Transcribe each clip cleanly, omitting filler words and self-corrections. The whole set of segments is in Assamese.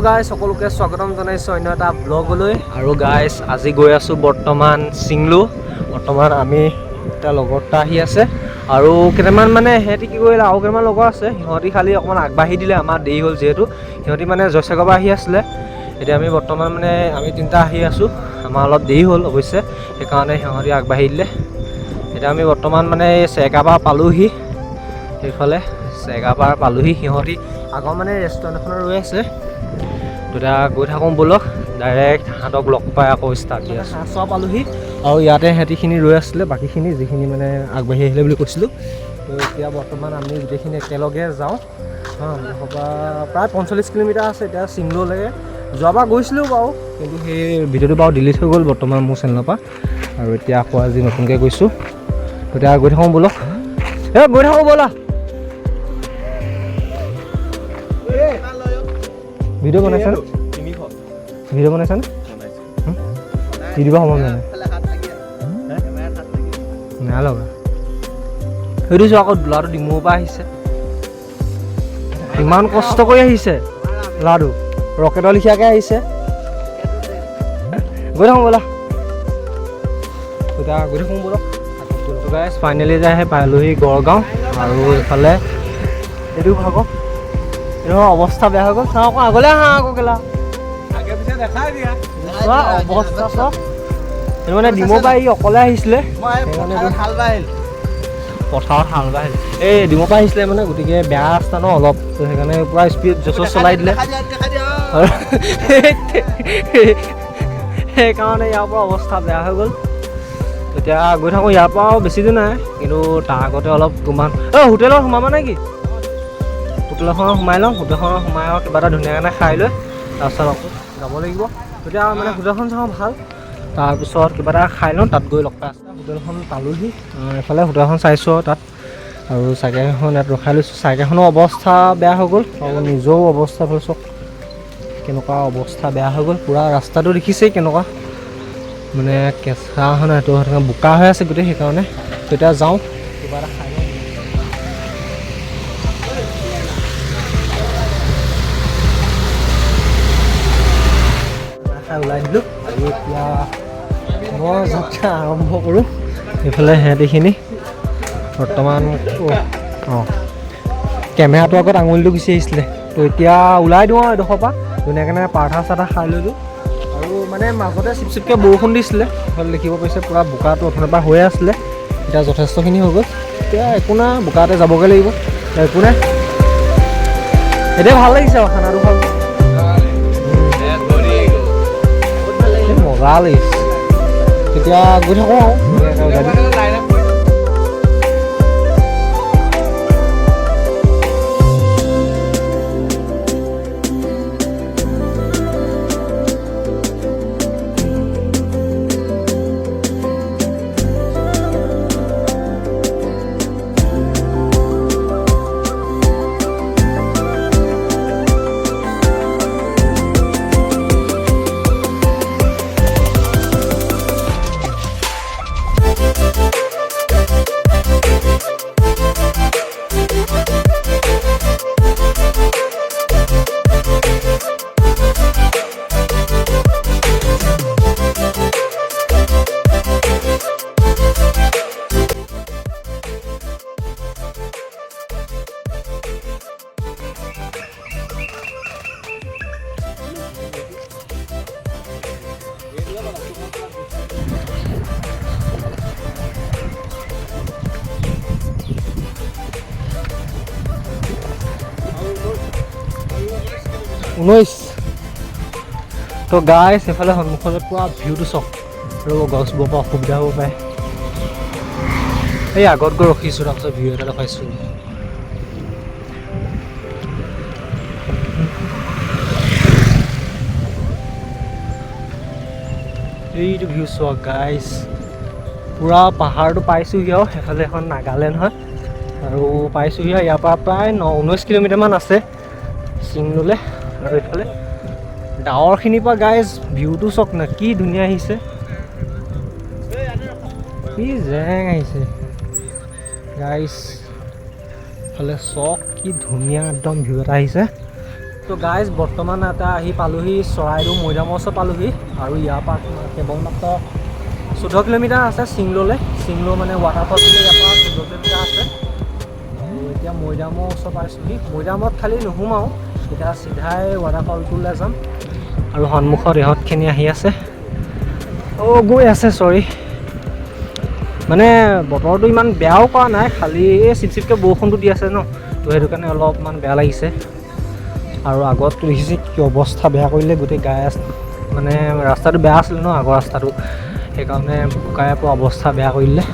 গাইজ সকলোকে স্বাগতম জনাইছোঁ অন্য এটা ব্লগলৈ। আৰু গাইজ আজি গৈ আছোঁ বৰ্তমান চিংলো। বৰ্তমান আমি এটা লগৰ এটা আহি আছে আৰু কেইটামান মানে সিহঁতি কি কৰিলে আৰু কেইটামান লগৰ আছে, সিহঁতি খালি অকণমান আগবাঢ়ি দিলে। আমাৰ দেৰি হ'ল যিহেতু সিহঁতি মানে জয়সাগৰৰ পৰা আহি আছিলে। এতিয়া আমি বৰ্তমান মানে আমি তিনিটা আহি আছোঁ, আমাৰ অলপ দেৰি হ'ল অৱশ্যে, সেইকাৰণে সিহঁতি আগবাঢ়ি দিলে। এতিয়া আমি বৰ্তমান মানে চেৰগাঁৱৰ পালোহি, সেইফালে চেৰগাঁৱৰ পালোহি। সিহঁতি আগৰ মানে ৰেষ্টুৰেণ্ট এখনত ৰৈ আছে, তেতিয়া গৈ থাকোঁ ব'লক, ডাইৰেক্ট সিহঁতক লগ পাই আকৌ ষ্টাৰ্ট দি আছোঁ। হাঁহ পালোহি আৰু ইয়াতে সিহঁতিখিনি ৰৈ আছিলে, বাকীখিনি যিখিনি মানে আগবাঢ়ি আহিলে বুলি কৈছিলোঁ। তো এতিয়া বৰ্তমান আমি গোটেইখিনি একেলগে যাওঁ। প্ৰায় 45 কিলোমিটাৰ আছে এতিয়া চিংলোলৈকে। যোৱাবাৰ গৈছিলোঁ বাৰু, কিন্তু সেই ভিডিঅ'টো বাৰু ডিলিট হৈ গ'ল বৰ্তমান মোৰ চেনেলৰ পৰা। আৰু এতিয়া আকৌ আজি নতুনকৈ গৈছোঁ, এতিয়া গৈ থাকোঁ ব'লক, গৈ থাকোঁ ব'লা। ভিডিঅ' বনাইছা নে? ভিডিঅ' বনাইছা নে? দি দিব সময় মানে নাই লগা সুধিছোঁ আকৌ। ল'ৰাটো ডিমৌৰ পৰা আহিছে, ইমান কষ্ট কৰি আহিছে ল'ৰাটো, ৰকেটৰ লিখিয়াকৈ আহিছে। গৈ থাকোঁ ব'লা, এতিয়া গৈ থাকোঁ ব'লক। গাইজ ফাইনেলি যে আহে পালোহি গড়গাঁও। আৰু এইফালে এইটো ভাগক, এইটো অৱস্থা বেয়া হৈ গ'ল। চাওঁ আকৌ আগলৈ আহা আকৌ কেলা, আগে পিছে দেখাই দিয়া অৱস্থা চব। এইটো মানে ডিমৌৰ পৰা অকলে আহিছিলে, পথাৰত হাল বাই এই ডিমৌৰ পৰা আহিছিলে মানে, গতিকে বেয়া ৰাস্তা ন অলপ, সেইকাৰণে পূৰা স্পীড জ'চত চলাই দিলে। সেইকাৰণে ইয়াৰ পৰা অৱস্থা বেয়া হৈ গ'ল। এতিয়া গৈ থাকোঁ, ইয়াৰ পৰাও বেছি দূৰ নাই, কিন্তু তাৰ আগতে অলপ তোমাৰ হোটেলত সোমাবা নে কি? হোটেলখনত সোমাই লওঁ, হোটেলখনত সোমাই আৰু কিবা এটা ধুনীয়াকৈ খাই লৈ তাৰপিছত আকৌ যাব লাগিব। তেতিয়া মানে হোটেলখন চাওঁ ভাল, তাৰপিছত কিবা এটা খাই লওঁ, তাত গৈ লগ পাই আছে। হোটেলখন পালোহি, এইফালে হোটেলখন চাইছোঁ আৰু তাত, আৰু চাইকেলখন ইয়াত ৰখাই লৈছোঁ। চাইকেলখনৰ অৱস্থা বেয়া হৈ গ'ল, আৰু নিজৰো অৱস্থা ভাল চাওক কেনেকুৱা অৱস্থা বেয়া হৈ গ'ল। পূৰা ৰাস্তাটো দেখিছেই কেনেকুৱা মানে কেঁচা হয় নাই, তো বোকা হৈ আছে গোটেই, সেইকাৰণে তেতিয়া যাওঁ কিবা এটা খাই লওঁ। খাই ওলাই দিলোঁ আৰু এতিয়া মই যাত্ৰা আৰম্ভ কৰোঁ। এইফালে সিহঁতিখিনি বৰ্তমান কেমেৰাটো আগত আঙুলিটো গুচি আহিছিলে, তো এতিয়া ওলাই দিওঁ আৰু এডোখৰ পৰা ধুনীয়াকৈ পাৰঠা চাৰঠা খাই ল'লোঁ। আৰু মানে মাজতে চিপ চিপকৈ বৰষুণ দিছিলে, এইফালে দেখিব পাইছে পূৰা বোকাটো অথনিৰ পৰা হৈয়ে আছিলে, এতিয়া যথেষ্টখিনি হৈ গ'ল। এতিয়া একো নাই, বোকাতে যাবগৈ লাগিব, একো নাই। এতিয়া ভাল লাগিছে আৰু খানাটো ভাল মজা লাগিছে। তেতিয়া গৈ থাকোঁ আৰু তো গাইছ এইফালে সন্মুখলৈ পোৱা ভিউটো চাওক, আৰু গছবোৰৰ পৰা অসুবিধা হ'ব পাৰে। এই আগত গৈ ৰখিছোঁ, তাৰপিছত ভিউ এটা দেখাইছোঁ। এইটো ভিউ চোৱা গাইছ, পূৰা পাহাৰটো পাইছোঁহি আৰু সেইফালে এখন নাগালেণ্ড হয়, আৰু পাইছোঁহি আৰু ইয়াৰ পৰা প্ৰায় 19 কিলোমিটাৰমান আছে চিংলোলৈ। আৰু এইফালে ডাৱৰখিনিৰ পৰা গাইজ ভিউটো চাওক না, কি ধুনীয়া আহিছে, কি জেং আহিছে গাইজ। ফালে চক কি ধুনীয়া একদম ভিউ এটা আহিছে। তো গাইজ বৰ্তমান এটা আহি পালোহি চৰাইদেউ মৈদামৰ ওচৰত পালোহি আৰু ইয়াৰ পৰা কেৱল মাত্ৰ 14 কিলোমিটাৰ আছে চিংললৈ। চিংলো মানে ৱাটাৰফল বুলি ইয়াৰ পৰা 14 কিলোমিটাৰ আছে। আৰু এতিয়া মৈদামৰ ওচৰত পাইছোঁহি। মৈদামত খালি নোসোমাওঁ, এতিয়া চিধাই ৱাটাৰফলটোলৈ যাম। আৰু সন্মুখত ইহঁতখিনি আহি আছে, গৈ আছে চৰি। মানে বতৰটো ইমান বেয়াও কৰা নাই, খালি এই চিপচিপকৈ বৰষুণটো দি আছে ন, তো সেইটো কাৰণে অলপমান বেয়া লাগিছে। আৰু আগততো দেখিছে কি অৱস্থা বেয়া কৰিলে, গোটেই মানে ৰাস্তাটো বেয়া আছিলে ন আগৰ ৰাস্তাটো, সেইকাৰণে বোকাই পৰা অৱস্থা বেয়া কৰিলে।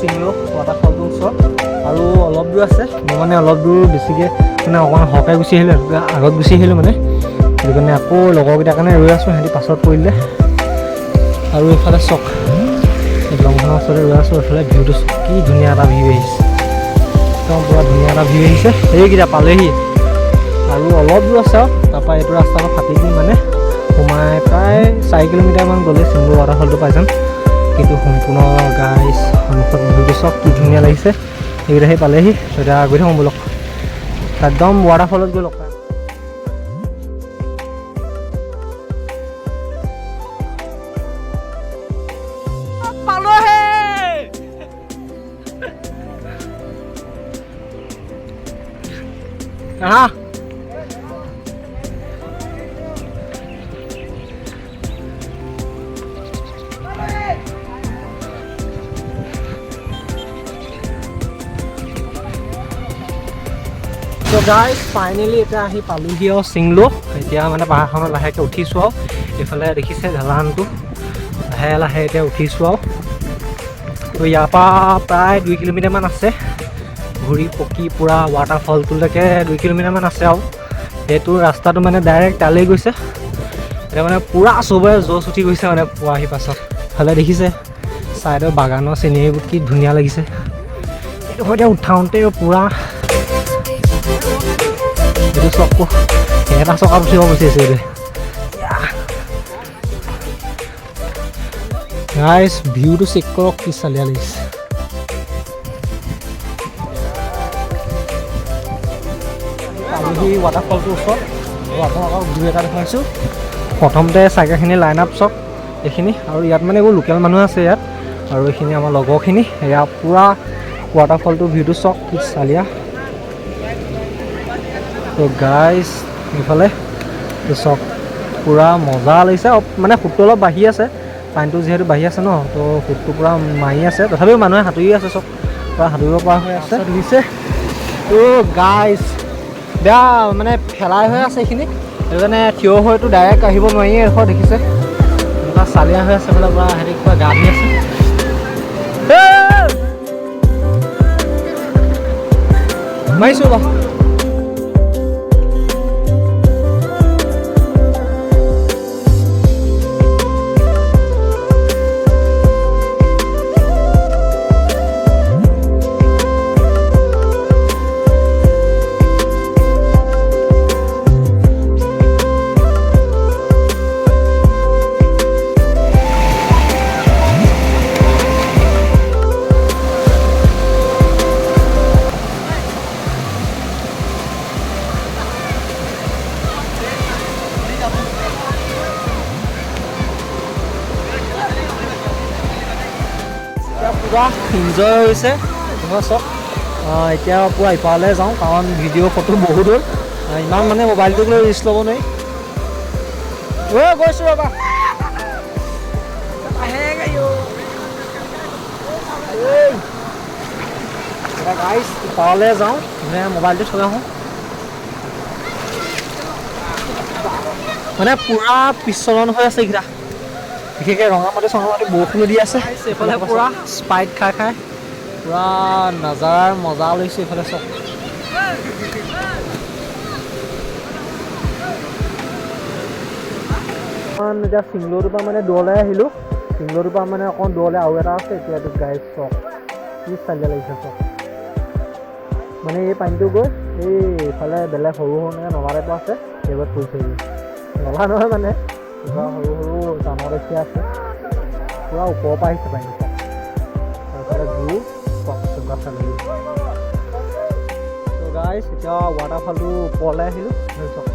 চিংলো ৱাটাৰফলটোৰ ওচৰত আৰু অলপ দূৰ আছে। মই মানে অলপ দূৰ বেছিকৈ মানে অকণমান সৰহকৈ গুচি আহিলোঁ, আগত গুচি আহিলোঁ মানে, সেইটো কাৰণে আকৌ লগৰকেইটাৰ কাৰণে ৰৈ আছোঁ, সিহঁতি পাছত পৰিলে। আৰু এইফালে চক দলংখনৰ ওচৰতে ৰৈ আছোঁ, এইফালে ভিউটো কি ধুনীয়া এটা ভিউ আহিছে, একদম পূৰা ধুনীয়া এটা ভিউ আহিছে। সেইকেইটা পালেহি আৰু অলপ দূৰ আছে আৰু তাৰপৰা এইটো ৰাস্তাটো ফাটি দি মানে সোমাই প্ৰায় 4 কিলোমিটাৰমান গ'লে চিংলো ৱাটাৰফলটো পাই যাম। কিন্তু সম্পূৰ্ণ গাইজ সন্মুখত ভিউটো চব কি ধুনীয়া লাগিছে। সেইকেইটা সেই পালেহি, এতিয়া গৈ থাকোঁ ব'লক, একদম ৱাটাৰফলত গৈ লগ পাম। তো গাইজ ফাইনেলি এতিয়া আহি পালোহি আৰু চিংলো। এতিয়া মানে পাহাৰখনত লাহেকৈ উঠিছোঁ আৰু এইফালে দেখিছে ঢালানটো, লাহে লাহে এতিয়া উঠিছোঁ আৰু। তো ইয়াৰ পৰা প্ৰায় 2 কিলোমিটাৰমান আছে, ঘূৰি পকি পূৰা ৱাটাৰফলটোলৈকে 2 কিলোমিটাৰমান আছে আৰু। সেইটো ৰাস্তাটো মানে ডাইৰেক্ট তালৈ গৈছে, এতিয়া মানে পূৰা চবৰে জোচ উঠি গৈছে মানে পোৱাহি পাছত। ইফালে দেখিছে ছাইডৰ বাগানৰ চিনেৰীবোৰ কি ধুনীয়া লাগিছে। এইটো এতিয়া উঠাওঁতে পূৰা এইটো চকু এটা চকাত উঠিব বিচাৰিছে এইটো। গাইজ ভিউটো চেক কৰক, কি চালিয়া লাগিছে। পালোহি ৱাটাৰফলটোৰ ওচৰত আৰু আপোনালোকক ভিউ এটা দেখাইছোঁ। প্ৰথমতে চাইকেলখিনি লাইন আপ চাওক এইখিনি, আৰু ইয়াত মানে এইবোৰ লোকেল মানুহ আছে ইয়াত, আৰু এইখিনি আমাৰ লগৰখিনি। এয়া পূৰা ৱাটাৰফলটোৰ ভিউটো চাওক কি চালিয়া। তো গাইজ এইফালে চাওক পূৰা মজা লাগিছে। মানে সোঁতটো অলপ বাঢ়ি আছে, পানীটো যিহেতু বাঢ়ি আছে ন, তো সোঁতটো পূৰা মাৰি আছে, তথাপিও মানুহে সাঁতুৰি আছে, চব পূৰা সাঁতুৰিব পৰা হৈ আছে দেখিছে। তো গাইজ বেয়া মানে ফেলাই হৈ আছে এইখিনি, সেইটো কাৰণে থিয় হয়তো ডাইৰেক্ট আহিব নোৱাৰি। এডোখৰ দেখিছে এনেকুৱা চালিয়া হৈ আছে, বোলে পূৰা হেৰি কিবা গা ধুই আছে। মাৰিছোঁ বাৰু। পুৰা এনজয় হৈছে তোমাৰ চব। এতিয়া পুৰা ইফালে যাওঁ কাৰণ ভিডিঅ' ফটো বহুত হ'ল, ইমান মানে মোবাইলটোক লৈ ৰিস্ক ল'ব নোৱাৰি। গৈছোঁ ৰ'বা গাইছ, ইফালে যাওঁ মোবাইলটো থৈ আহোঁ। মানে পুৰা পিছলন হৈ আছে এইকেইটা, বিশেষকৈ ৰঙামাটি চঙামাটি বৰষুণ দি আছে। এইফালে পুৰা স্পাইট খাই খাই পুৰা নাজাৰাৰ মজা লৈছোঁ এইফালে চব। এতিয়া চিংলটোৰ পৰা মানে দূৰলৈ আহিলোঁ, চিংলটোৰ পৰা মানে অকণ দূৰলৈ আৰু এটা আছে। এতিয়াতো গাইছ চক কি চালিয়া লাগিছে চক, মানে এই পানীটো গৈ এইফালে বেলেগ সৰু সৰু এনেকৈ নলা টাইপৰ আছে, সেইবোৰত পৰিছেগৈ। নলা নহয় মানে কিবা সৰু সৰু জানৰ দেখীয়া আছে, পুৰা ওপৰৰ পৰা আহিছে পানীটো চক। তাৰপিছতে ভিউ চক চকা চালি। ত' গাইছ এতিয়া ৱাটাৰফলটো ওপৰলৈ আহিলোঁ চক।